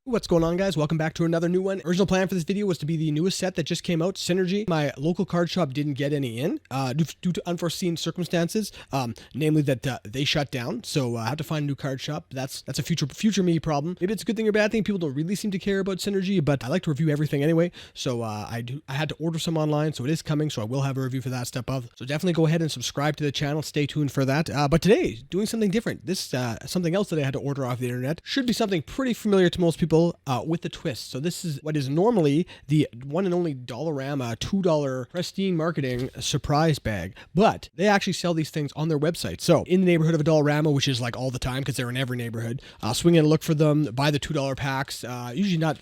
What's going on, guys? Welcome back to another new one. Original plan for this video was to be the newest set that just came out, Synergy. My local card shop didn't get any in due to unforeseen circumstances, namely that they shut down. So I have to find a new card shop. That's a future me problem. Maybe it's a good thing or bad thing. People don't really seem to care about Synergy, but I like to review everything anyway. So I had to order some online, so it is coming. So I will have a review for that step up. So definitely go ahead and subscribe to the channel. Stay tuned for that. But today, doing something different. This something else that I had to order off the internet. Should be something pretty familiar to most people. With a twist. So this is what is normally the one and only Dollarama $2 Presstine Marketing surprise bag, but they actually sell these things on their website. So in the neighborhood of a Dollarama, which is like all the time because they're in every neighborhood, swing in and look for them, buy the $2 packs. Usually not,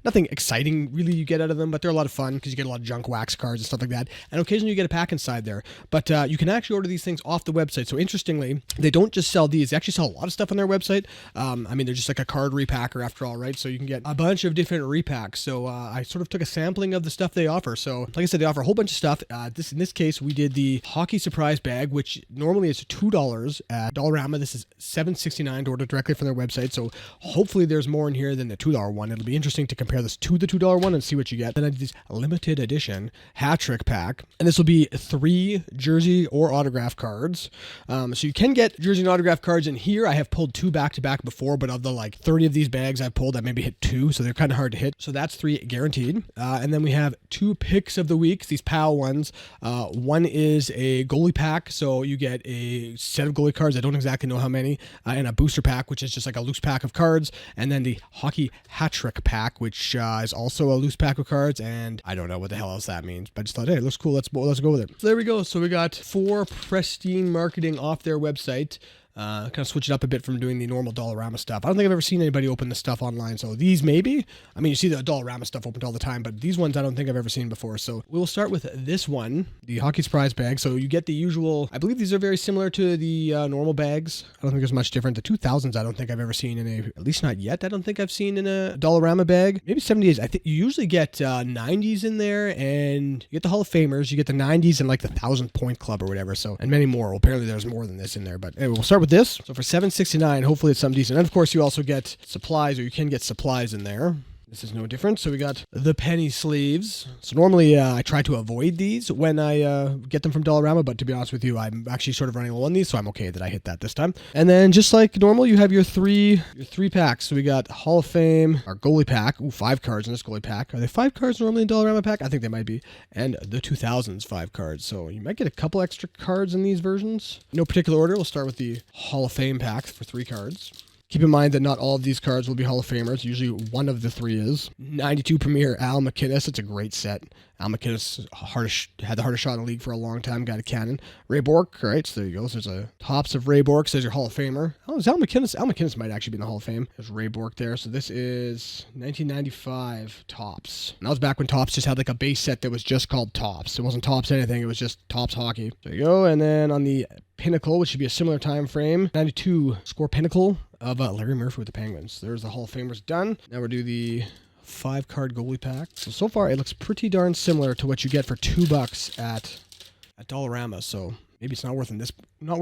nothing exciting really you get out of them, but they're a lot of fun because you get a lot of junk wax cards and stuff like that. And occasionally you get a pack inside there, but you can actually order these things off the website. So interestingly, they don't just sell these, they actually sell a lot of stuff on their website. They're just like a card repacker after all, right? So you can get a bunch of different repacks. So I sort of took a sampling of the stuff they offer. So like I said, they offer a whole bunch of stuff. In this case, we did the hockey surprise bag, which normally is $2 at Dollarama. This is $7.69 to order directly from their website. So hopefully there's more in here than the $2 one. It'll be interesting to compare this to the $2 one and see what you get. Then I did this limited edition hat trick pack, and this will be 3 jersey or autograph cards. So you can get jersey and autograph cards in here. I have pulled 2 back to back before, but of the like 30 of these bags I've pulled, I maybe hit 2, so they're kind of hard to hit. So that's 3 guaranteed. And then we have 2 picks of the week, these PAL ones. One is a goalie pack, so you get a set of goalie cards. I don't exactly know how many, and a booster pack, which is just like a loose pack of cards. And then the hockey hat trick pack, which is also a loose pack of cards. And I don't know what the hell else that means, but I just thought, hey, it looks cool. Let's go with it. So there we go. So we got 4 Presstine Marketing off their website. Kind of switch it up a bit from doing the normal Dollarama stuff. I don't think I've ever seen anybody open this stuff online. So these maybe. You see the Dollarama stuff opened all the time, but these ones I don't think I've ever seen before. So we will start with this one, the hockey surprise bag. So you get the usual, I believe these are very similar to the normal bags. I don't think there's much different. The 2000s I don't think I've ever seen at least not yet. I don't think I've seen in a Dollarama bag. Maybe 70s. I think you usually get 90s in there, and you get the Hall of Famers. You get the 90s and like the 1,000 Point Club or whatever. So, and many more. Well, apparently there's more than this in there, but anyway, we'll start with this. So for $7.69, hopefully it's something decent. And of course you also get supplies, or you can get supplies in there. This is no different. So we got the penny sleeves. So normally I try to avoid these when I get them from Dollarama, but to be honest with you, I'm actually sort of running low on these, so I'm okay that I hit that this time. And then just like normal, you have your three packs. So we got Hall of Fame, our goalie pack. Ooh, 5 cards in this goalie pack. Are they 5 cards normally in Dollarama pack? I think they might be. And the 2000s 5 cards. So you might get a couple extra cards in these versions. No particular order. We'll start with the Hall of Fame pack for 3 cards. Keep in mind that not all of these cards will be Hall of Famers. Usually one of the 3 is. 92 Premier Al MacInnis. It's a great set. Al MacInnis had the hardest shot in the league for a long time. Got a cannon. Ray Bork. All right, so there you go. So there's a tops of Ray Bork. So there's your Hall of Famer. Oh, is Al MacInnis? Al MacInnis might actually be in the Hall of Fame. There's Ray Bork there. So this is 1995 Tops. And that was back when Tops just had like a base set that was just called Tops. It wasn't Tops anything. It was just Tops Hockey. There you go. And then on the Pinnacle, which should be a similar time frame, 92 Score Pinnacle of Larry Murphy with the Penguins. There's the Hall of Famers done. Now we'll do the 5-card goalie pack. So far it looks pretty darn similar to what you get for $2 at Dollarama. So maybe it's not worth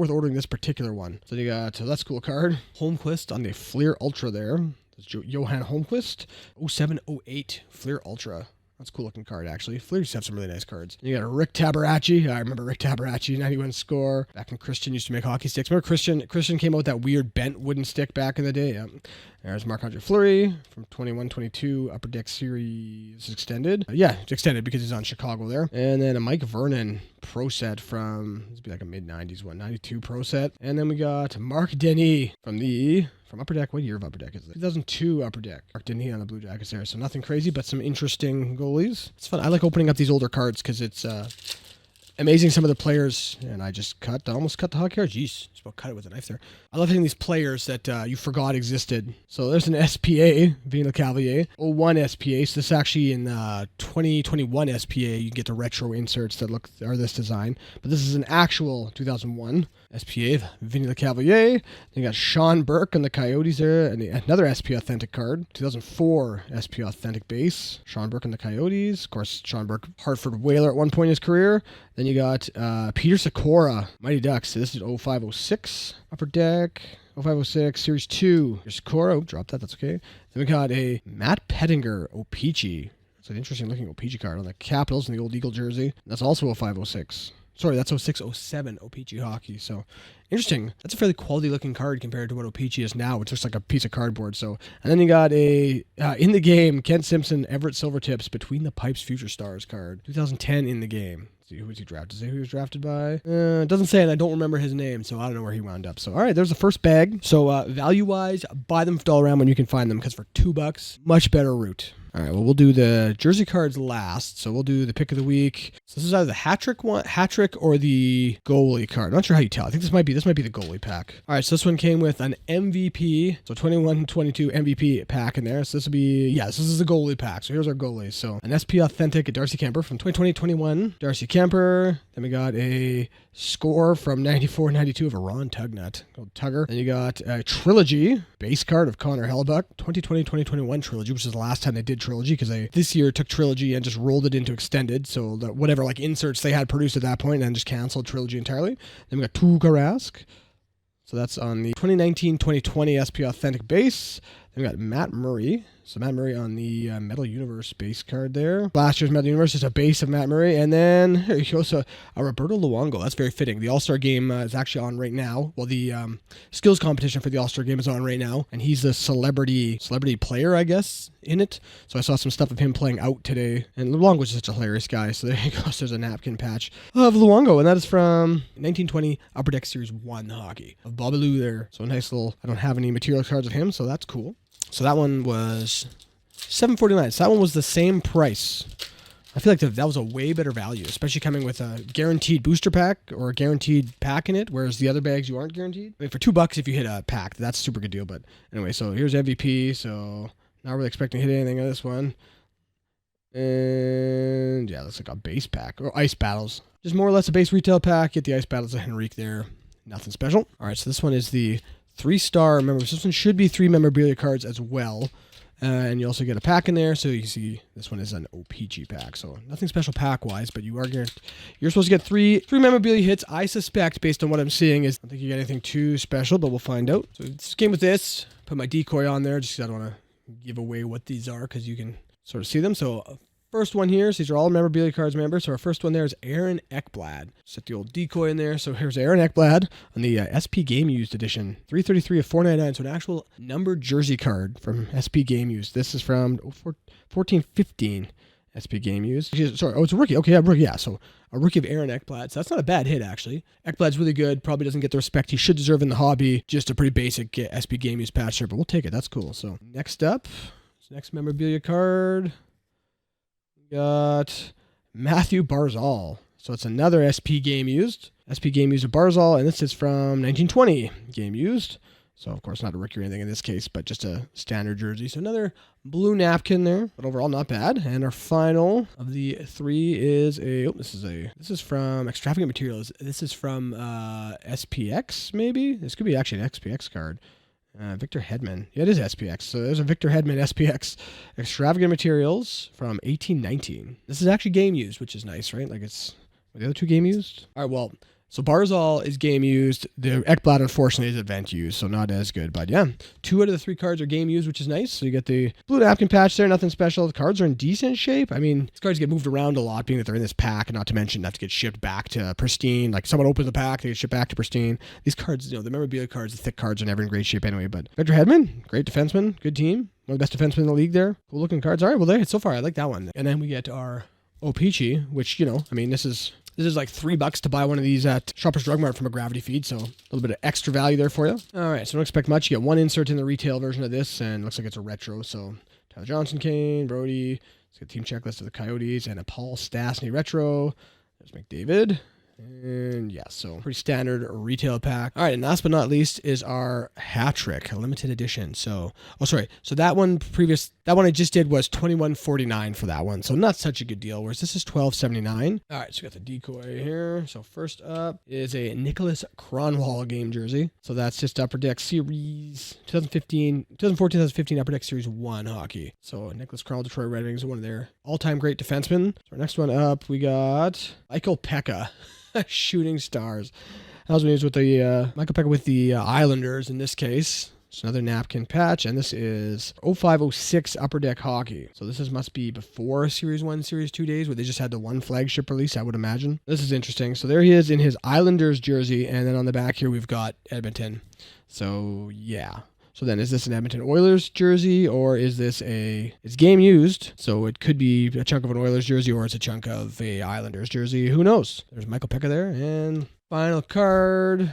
ordering this particular one. So you got that's cool card. Holmquist on the Fleer Ultra there. That's Johan Holmquist. 0708 Fleer Ultra. That's a cool looking card, actually. Fleer used to have some really nice cards. You got a Rick Tabaracci. I remember Rick Tabaracci, 91 score. Back when Christian used to make hockey sticks. Remember Christian came out with that weird bent wooden stick back in the day? Yeah. There's Marc-Andre Fleury from 21-22 Upper Deck Series Extended. It's extended because he's on Chicago there. And then a Mike Vernon Pro Set from, this would be like a mid-90s one, 92 Pro Set. And then we got Mark Denis from Upper Deck. What year of Upper Deck is it? 2002 Upper Deck. Mark Denis on the Blue Jackets there. So nothing crazy, but some interesting goalies. It's fun. I like opening up these older cards because it's amazing some of the players. And I just almost cut the hockey card. Jeez, just about cut it with a knife there. I love hitting these players that you forgot existed. So there's an SPA, Vini Lecavalier, 01 SPA. So this actually in 2021 SPA, you get the retro inserts that are this design. But this is an actual 2001 SPA, Vini Lecavalier. Then you got Sean Burke on the Coyotes there, and another SP Authentic card. 2004 SP Authentic base. Sean Burke on the Coyotes. Of course, Sean Burke, Hartford Whaler at one point in his career. Then you got Peter Sikora, Mighty Ducks. So this is 05-06 Upper Deck. 0506 Series 2. Here's Cora. Oh, drop that. That's okay. Then we got a Matt Pettinger O-Pee-Chee. It's an interesting looking O-Pee-Chee card on the Capitals in the old Eagle jersey. That's also a 0506. Sorry, that's 0607 O-Pee-Chee hockey. So interesting. That's a fairly quality looking card compared to what O-Pee-Chee is now, which looks like a piece of cardboard. So, and then you got a in the game Kent Simpson Everett Silvertips Between the Pipes Future Stars card. 2010 in the game. See who was he drafted? Say who he was drafted by? It doesn't say, and I don't remember his name, so I don't know where he wound up. So all right, there's the first bag. So value wise, buy them for Dollarama when you can find them, because for $2, much better route. All right, well, we'll do the jersey cards last. So we'll do the pick of the week. So this is either the hat trick or the goalie card. I'm not sure how you tell. I think this might be the goalie pack. All right, so this one came with an MVP. So 21-22 MVP pack in there. So this will be, this is the goalie pack. So here's our goalies. So an SP Authentic Darcy Kemper from 2020-21. Darcy Kemper. Then we got a score from 94-92 of a Ron Tugnut, called Tugger. Then you got a trilogy base card of Connor Hellebuck, 2020-2021 trilogy, which is the last time they did trilogy, because they this year took trilogy and just rolled it into extended. So that whatever like inserts they had produced at that point, and just canceled trilogy entirely. Then we got Tuukka Rask. So that's on the 2019-2020 SP Authentic base. Then we got Matt Murray. So Matt Murray on the Metal Universe base card there. Last year's Metal Universe is a base of Matt Murray. And then here you go. So a Roberto Luongo. That's very fitting. The All-Star game is actually on right now. Well, the skills competition for the All-Star game is on right now. And he's the celebrity player, I guess, in it. So I saw some stuff of him playing out today. And Luongo's just such a hilarious guy. So there you go. So there's a napkin patch of Luongo. And that is from 1920 Upper Deck Series 1 hockey of Bobby Lou there. So a nice little, I don't have any material cards of him, so that's cool. So that one was $7.49. So that one was the same price. I feel like that was a way better value, especially coming with a guaranteed booster pack or a guaranteed pack in it, whereas the other bags you aren't guaranteed. I mean, for $2 if you hit a pack, that's a super good deal. But anyway, so here's MVP. So not really expecting to hit anything on this one. And yeah, looks like a base pack or ice battles. Just more or less a base retail pack. Get the ice battles of Henrique there. Nothing special. All right, so this one is the 3-star. Remember, this one should be 3 memorabilia cards as well. And you also get a pack in there. So you see this one is an O-Pee-Chee pack. So nothing special pack-wise, but you're supposed to get three memorabilia hits. I suspect, based on what I'm seeing, I don't think you get anything too special, but we'll find out. So this came with this. Put my decoy on there just because I don't want to give away what these are, because you can sort of see them. So first one here, so these are all memorabilia cards, remember? So our first one there is Aaron Ekblad. Set the old decoy in there. So here's Aaron Ekblad on the SP Game Used edition. 333 of 499. So an actual numbered jersey card from SP Game Used. This is from 14-15 SP Game Used. Sorry, it's a rookie. Okay, yeah, rookie. Yeah, so a rookie of Aaron Ekblad. So that's not a bad hit, actually. Ekblad's really good. Probably doesn't get the respect he should deserve in the hobby. Just a pretty basic SP Game Used patch there, but we'll take it. That's cool. So next up, next memorabilia card. Got Matthew Barzal. So it's another SP Game Used. SP Game Used of Barzal, and this is from 1920 Game Used. So, of course, not a rookie or anything in this case, but just a standard jersey. So another blue napkin there, but overall not bad. And our final of the 3 is this is from Extravagant Materials. This is from SPX, maybe? This could be actually an SPX card. Victor Hedman. Yeah, it is SPX. So there's a Victor Hedman SPX Extravagant Materials from 1819. This is actually Game Used, which is nice, right? Like it's the other 2 Game Used. All right, well, so Barzal is Game Used. The Ekblad, unfortunately, is Event Used, so not as good. But yeah, 2 out of the 3 cards are Game Used, which is nice. So you get the blue napkin patch there, nothing special. The cards are in decent shape. I mean, these cards get moved around a lot, being that they're in this pack, and not to mention have to get shipped back to Pristine. Like someone opens the pack, they get shipped back to Pristine. These cards, the memorabilia cards, the thick cards are never in great shape anyway. But Victor Hedman, great defenseman, good team. One of the best defensemen in the league there. Cool looking cards. All right, well, there, so far I like that one. And then we get our O-Pee-Chee, which, this is like $3 to buy one of these at Shoppers Drug Mart from a Gravity feed, so a little bit of extra value there for you. All right, so don't expect much. You get 1 insert in the retail version of this, and it looks like it's a retro. So Tyler Johnson, Kane, Brody. Let's get a team checklist of the Coyotes and a Paul Stastny retro. There's McDavid. And yeah, so pretty standard retail pack. All right, and last but not least is our hat trick, a limited edition. So, so that one I just did was $21.49 for that one. So not such a good deal, whereas this is $12.79. All right, so we got the decoy here. So first up is a Nicholas Kronwall game jersey. So that's just Upper Deck Series 2014-2015 Upper Deck Series 1 hockey. So Nicholas Kronwall, Detroit Red Wings, one of their all-time great defensemen. So our next one up, we got Michael Pekka. Shooting Stars. That was when he was with the Michael Pekka with the Islanders in this case. It's another napkin patch, and this is 0506 Upper Deck Hockey. So this must be before Series 1, Series 2 days, where they just had the one flagship release, I would imagine. This is interesting. So there he is in his Islanders jersey, and then on the back here we've got Edmonton. So yeah. So then is this an Edmonton Oilers jersey, or is this it's game used, so it could be a chunk of an Oilers jersey, or it's a chunk of a Islanders jersey. Who knows? There's Michael Pekka there, and final card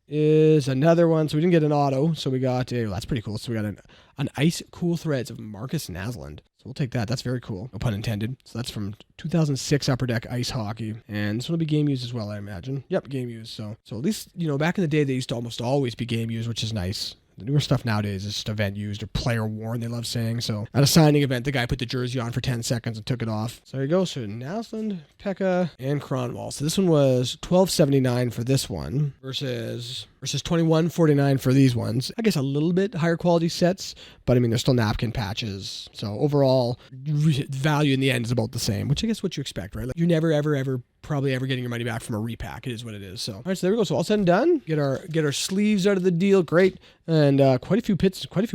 is another one. So we didn't get an auto, so we got that's pretty cool. So we got an Ice Cool Threads of Marcus Naslund. So we'll take that. That's very cool. No pun intended. So that's from 2006 Upper Deck Ice Hockey. And this one will be game used as well, I imagine. Yep, game used. So at least, back in the day, they used to almost always be game used, which is nice. The newer stuff nowadays is just event used or player worn, they love saying. So at a signing event, the guy put the jersey on for 10 seconds and took it off. So there you go. So Naslund, Pekka, and Kronwall. So this one was $12.79 for this one versus $21.49 for these ones. I guess a little bit higher quality sets, but I mean, they're still napkin patches. So overall, value in the end is about the same, which I guess what you expect, right? Like you're never, ever probably ever getting your money back from a repack. It is what it is. So all right, so there we go. So all said and done, get our sleeves out of the deal. Great. And quite a few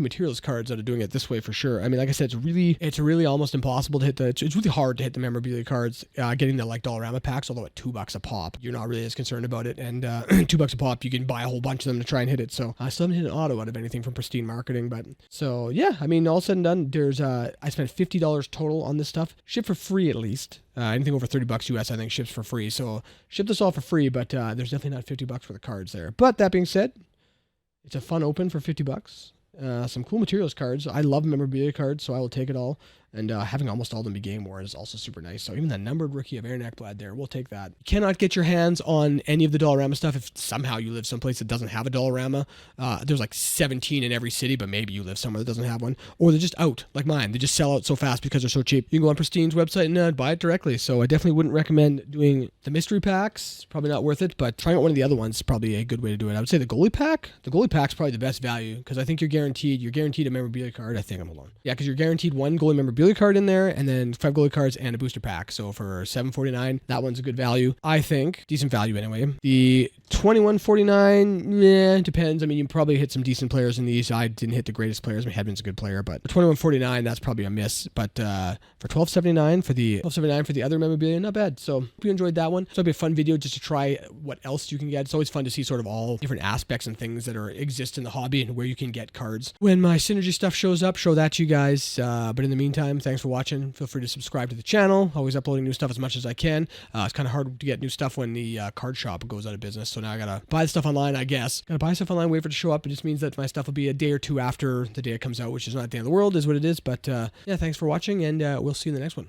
materials cards out of doing it this way for sure. I mean, like I said, it's really almost impossible to hit it's really hard to hit the memorabilia cards, getting the like Dollarama packs, although at $2 a pop, you're not really as concerned about it. And $2 a pop, you can buy a whole bunch of them to try and hit it. So I still haven't hit an auto out of anything from Presstine Marketing, but so yeah, I mean, all said and done, there's I spent $50 total on this stuff, shipped for free at least. Anything over $30 US, I think, ships for free. So ship this all for free, but there's definitely not $50 for the cards there. But that being said, it's a fun open for $50. Some cool materials cards. I love memorabilia cards, so I will take it all. And having almost all of them be game worn is also super nice. So even the numbered rookie of Aaron Ekblad there, we'll take that. You cannot get your hands on any of the Dollarama stuff if somehow you live someplace that doesn't have a Dollarama. There's like 17 in every city, but maybe you live somewhere that doesn't have one. Or they're just out, like mine. They just sell out so fast because they're so cheap. You can go on Prestine's website and buy it directly. So I definitely wouldn't recommend doing the mystery packs. Probably not worth it, but trying out one of the other ones is probably a good way to do it. I would say the goalie pack. The goalie pack's probably the best value because I think you're guaranteed a memorabilia card. I think I'm alone. Yeah, because you're guaranteed one goalie memorabilia card in there, and then 5 goalie cards and a booster pack. So for $7.49, that one's a good value. I think decent value anyway. The $21.49, yeah, depends. I mean, you probably hit some decent players in these. I didn't hit the greatest players. I mean, Hedman's a good player, but for $21.49, that's probably a miss. But for $12.79 for the other memorabilia, not bad. So hope you enjoyed that one. So it'll be a fun video just to try what else you can get. It's always fun to see sort of all different aspects and things that exist in the hobby and where you can get cards. When my Synergy stuff shows up, show that to you guys. But in the meantime, thanks for watching. Feel free to subscribe to the channel. Always uploading new stuff as much as I can. It's kind of hard to get new stuff when the card shop goes out of business. So now I gotta buy the stuff online, I guess. Gotta buy stuff online, wait for it to show up. It just means that my stuff will be a day or two after the day it comes out, which is not the end of the world, is what it is. But yeah, thanks for watching, and we'll see you in the next one.